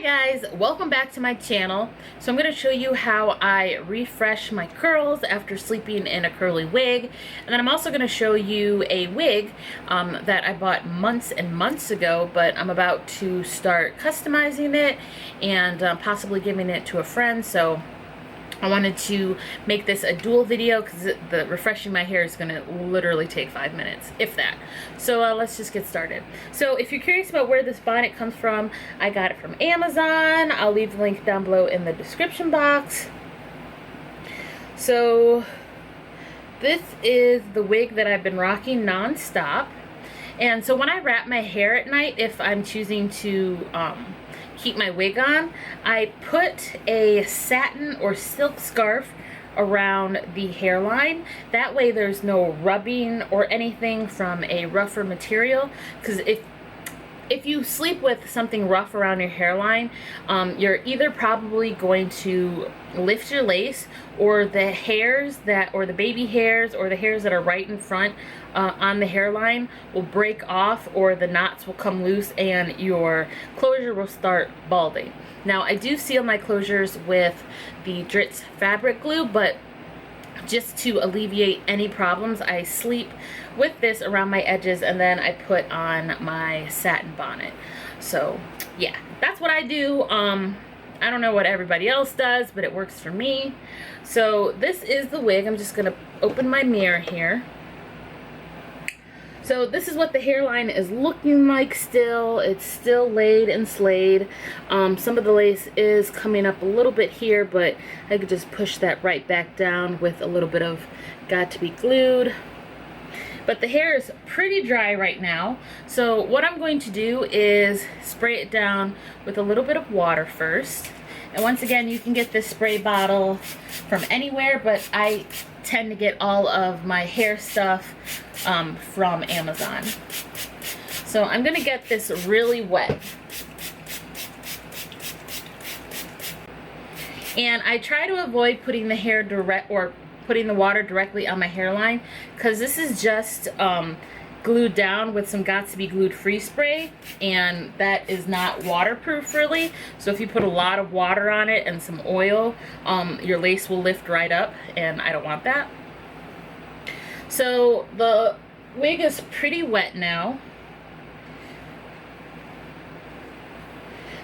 guys, welcome back to my channel. So I'm going to show you how I refresh my curls after sleeping in a curly wig, and then I'm also going to show you a wig that I bought months and months ago, but I'm about to start customizing it and possibly giving it to a friend. So I wanted to make this a dual video because the refreshing my hair is going to literally take 5 minutes, if that. So let's just get started. So if you're curious about where this bonnet comes from, I got it from Amazon. I'll leave the link down below in the description box. So this is the wig that I've been rocking non-stop. And so when I wrap my hair at night, if I'm choosing to keep my wig on, I put a satin or silk scarf around the hairline. That way there's no rubbing or anything from a rougher material, because if you sleep with something rough around your hairline, you're either probably going to lift your lace, or the hairs or the baby hairs or the hairs that are right in front on the hairline will break off, or the knots will come loose and your closure will start balding. Now, I do seal my closures with the Dritz fabric glue, but just to alleviate any problems, I sleep with this around my edges and then I put on my satin bonnet. So yeah, that's what I do. I don't know what everybody else does, but it works for me. So this is the wig. I'm just gonna open my mirror here. So this is what the hairline is looking like still. It's still laid and slayed. Some of the lace is coming up a little bit here, but I could just push that right back down with a little bit of got to be glued. But the hair is pretty dry right now. So what I'm going to do is spray it down with a little bit of water first. And once again, you can get this spray bottle from anywhere, but I tend to get all of my hair stuff from Amazon. So I'm gonna get this really wet. And I try to avoid putting the hair putting the water directly on my hairline, because this is just glued down with some got to be glued free spray, and that is not waterproof really. So if you put a lot of water on it and some oil, your lace will lift right up, and I don't want that. So the wig is pretty wet now.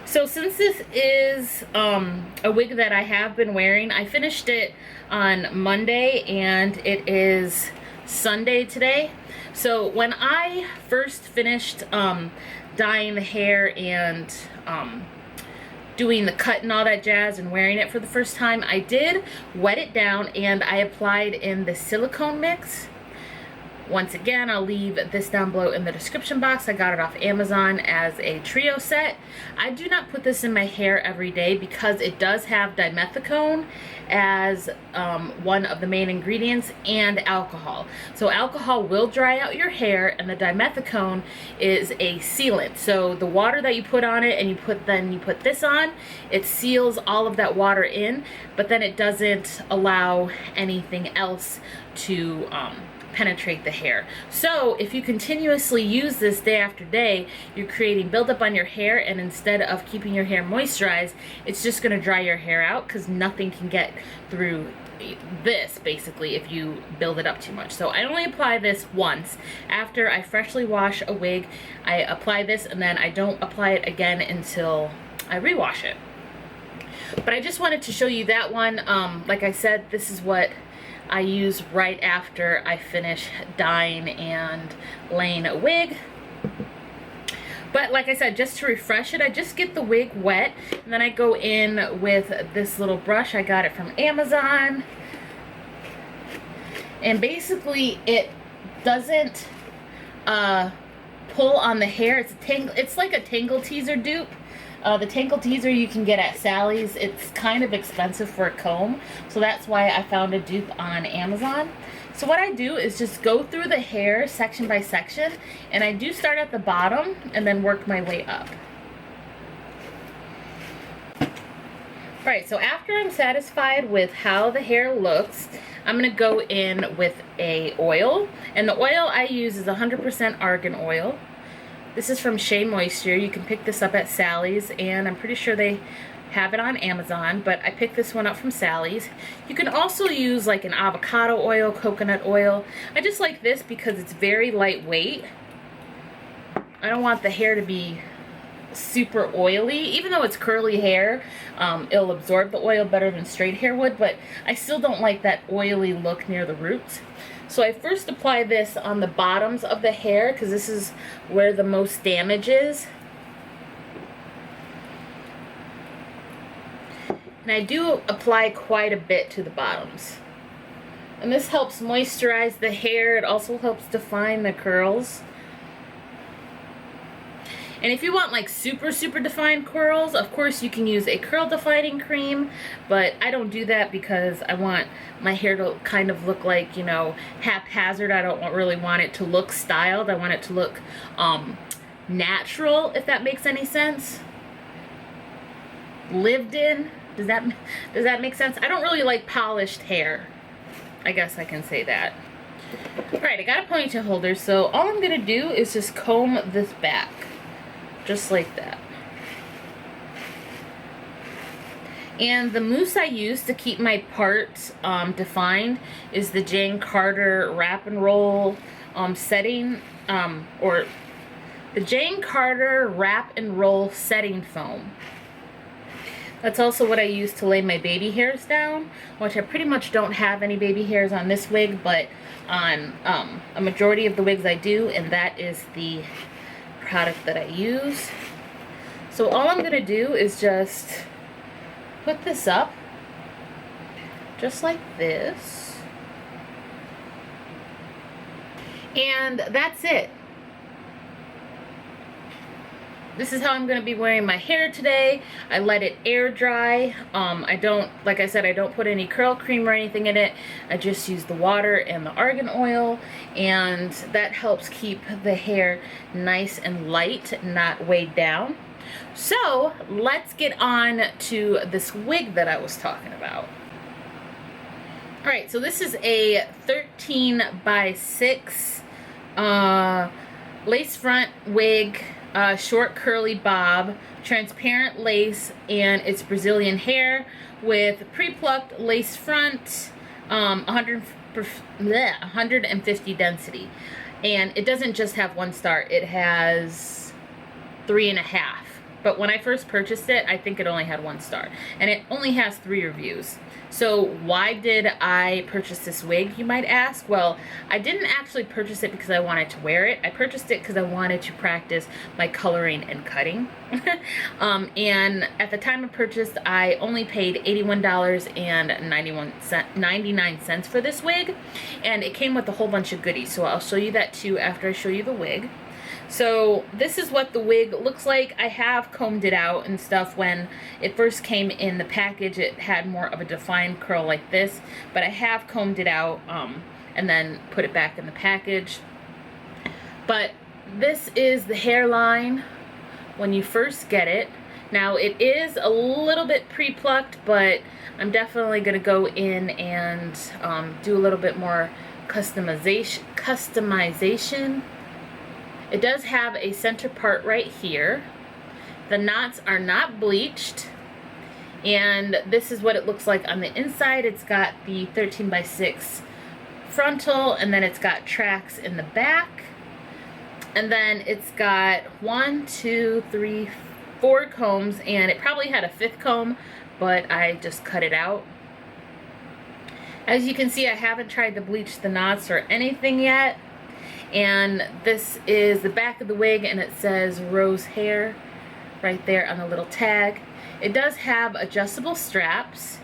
So since this is a wig that I have been wearing, I finished it on Monday and it is Sunday today. So when I first finished dyeing the hair and doing the cut and all that jazz and wearing it for the first time, I did wet it down and I applied in the silicone mix. Once again, I'll leave this down below in the description box. I got it off Amazon as a trio set. I do not put this in my hair every day because it does have dimethicone as one of the main ingredients, and alcohol. So alcohol will dry out your hair, and the dimethicone is a sealant. So the water that you put on it and you put this on, it seals all of that water in, but then it doesn't allow anything else to penetrate the hair. So if you continuously use this day after day, you're creating buildup on your hair, and instead of keeping your hair moisturized, it's just going to dry your hair out, because nothing can get through this basically if you build it up too much. So I only apply this once. After I freshly wash a wig, I apply this, and then I don't apply it again until I rewash it. But I just wanted to show you that one. Like I said, this is what I use right after I finish dyeing and laying a wig. But like I said, just to refresh it, I just get the wig wet, and then I go in with this little brush. I got it from Amazon. And basically it doesn't pull on the hair. It's like a Tangle Teezer dupe. The Tangle Teezer you can get at Sally's. It's kind of expensive for a comb, so that's why I found a dupe on Amazon. So what I do is just go through the hair section by section, and I do start at the bottom and then work my way up. Alright, so after I'm satisfied with how the hair looks, I'm going to go in with a oil, and the oil I use is 100% argan oil. This is from Shea Moisture. You can pick this up at Sally's, and I'm pretty sure they have it on Amazon, but I picked this one up from Sally's. You can also use like an avocado oil, coconut oil. I just like this because it's very lightweight. I don't want the hair to be super oily. Even though it's curly hair, it'll absorb the oil better than straight hair would, but I still don't like that oily look near the roots. So I first apply this on the bottoms of the hair because this is where the most damage is. And I do apply quite a bit to the bottoms. And this helps moisturize the hair. It also helps define the curls. And if you want like super defined curls, of course you can use a curl defining cream, but I don't do that because I want my hair to kind of look like, you know, haphazard. I don't really want it to look styled. I want it to look natural, if that makes any sense. Lived in. Does that make sense? I don't really like polished hair. I guess I can say that. Alright, I got a ponytail holder, so all I'm going to do is just comb this back. Just like that. And the mousse I use to keep my parts defined is the Jane Carter Wrap and Roll setting, or the Jane Carter Wrap and Roll setting foam. That's also what I use to lay my baby hairs down, which I pretty much don't have any baby hairs on this wig, but on a majority of the wigs I do, and that is the product that I use. So all I'm going to do is just put this up, just like this, and that's it. This is how I'm going to be wearing my hair today. I let it air dry. I don't, like I said, I don't put any curl cream or anything in it. I just use the water and the argan oil, and that helps keep the hair nice and light, not weighed down. So let's get on to this wig that I was talking about. Alright, so this is a 13 by 6 lace front wig. Short curly bob, transparent lace, and it's Brazilian hair with pre-plucked lace front, 150 density. And it doesn't just have 1 star, it has 3.5. But when I first purchased it, I think it only had 1 star. And it only has 3 reviews. So why did I purchase this wig, you might ask? Well, I didn't actually purchase it because I wanted to wear it. I purchased it because I wanted to practice my coloring and cutting. And at the time of purchase, I only paid $81.99 for this wig. And it came with a whole bunch of goodies. So I'll show you that too after I show you the wig. So this is what the wig looks like. I have combed it out and stuff. When it first came in the package, it had more of a defined curl like this, but I have combed it out and then put it back in the package. But this is the hairline when you first get it. Now it is a little bit pre-plucked, but I'm definitely going to go in and do a little bit more customization. It does have a center part right here. The knots are not bleached. And this is what it looks like on the inside. It's got the 13 by 6 frontal, and then it's got tracks in the back. And then it's got 1, 2, 3, 4 combs, and it probably had a 5th comb, but I just cut it out. As you can see, I haven't tried to bleach the knots or anything yet. And this is the back of the wig, and it says Rose Hair right there on the little tag. It does have adjustable straps.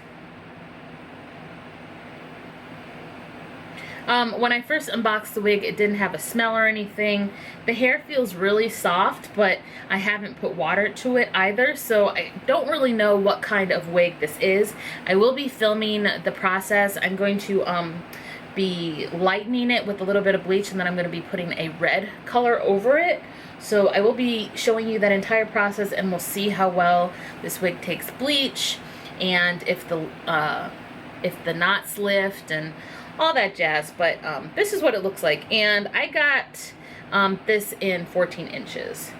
When I first unboxed the wig, it didn't have a smell or anything. The hair feels really soft, but I haven't put water to it either, so I don't really know what kind of wig this is. I will be filming the process. I'm going to be lightening it with a little bit of bleach, and then I'm going to be putting a red color over it. So I will be showing you that entire process, and we'll see how well this wig takes bleach, and if the knots lift and all that jazz. But this is what it looks like, and I got this in 14 inches.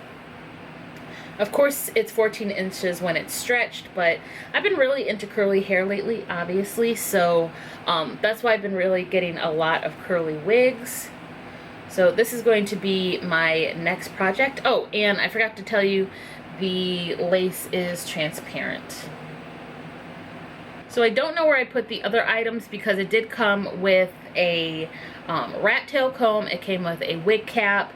Of course, it's 14 inches when it's stretched, but I've been really into curly hair lately, obviously, so that's why I've been really getting a lot of curly wigs. So this is going to be my next project. Oh, and I forgot to tell you, the lace is transparent. So I don't know where I put the other items because it did come with a rat tail comb, it came with a wig cap,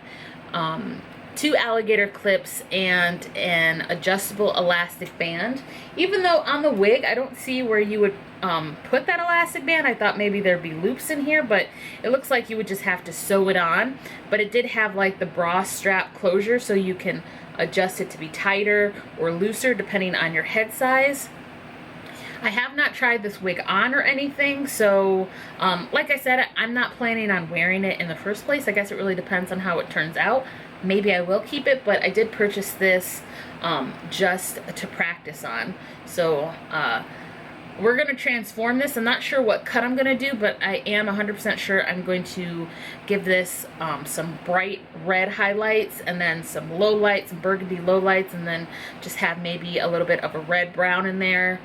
2 alligator clips, and an adjustable elastic band. Even though on the wig I don't see where you would put that elastic band. I thought maybe there'd be loops in here, but it looks like you would just have to sew it on. But it did have like the bra strap closure, so you can adjust it to be tighter or looser depending on your head size. I have not tried this wig on or anything, so like I said, I'm not planning on wearing it in the first place. I guess it really depends on how it turns out. Maybe I will keep it, but I did purchase this just to practice on. So we're going to transform this. I'm not sure what cut I'm going to do, but I am 100% sure I'm going to give this some bright red highlights, and then some low lights, some burgundy low lights, and then just have maybe a little bit of a red brown in there.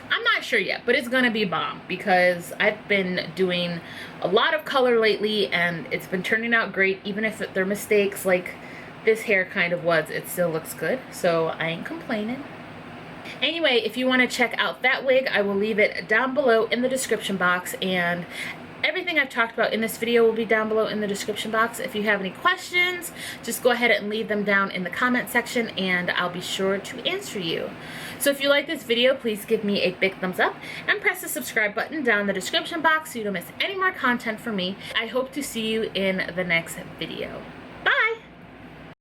I'm not sure yet, but it's going to be bomb because I've been doing a lot of color lately and it's been turning out great. Even if there are mistakes like this hair kind of was, it still looks good. So I ain't complaining. Anyway, if you want to check out that wig, I will leave it down below in the description box, and everything I've talked about in this video will be down below in the description box. If you have any questions, just go ahead and leave them down in the comment section and I'll be sure to answer you. So if you like this video, please give me a big thumbs up and press the subscribe button down in the description box so you don't miss any more content from me. I hope to see you in the next video.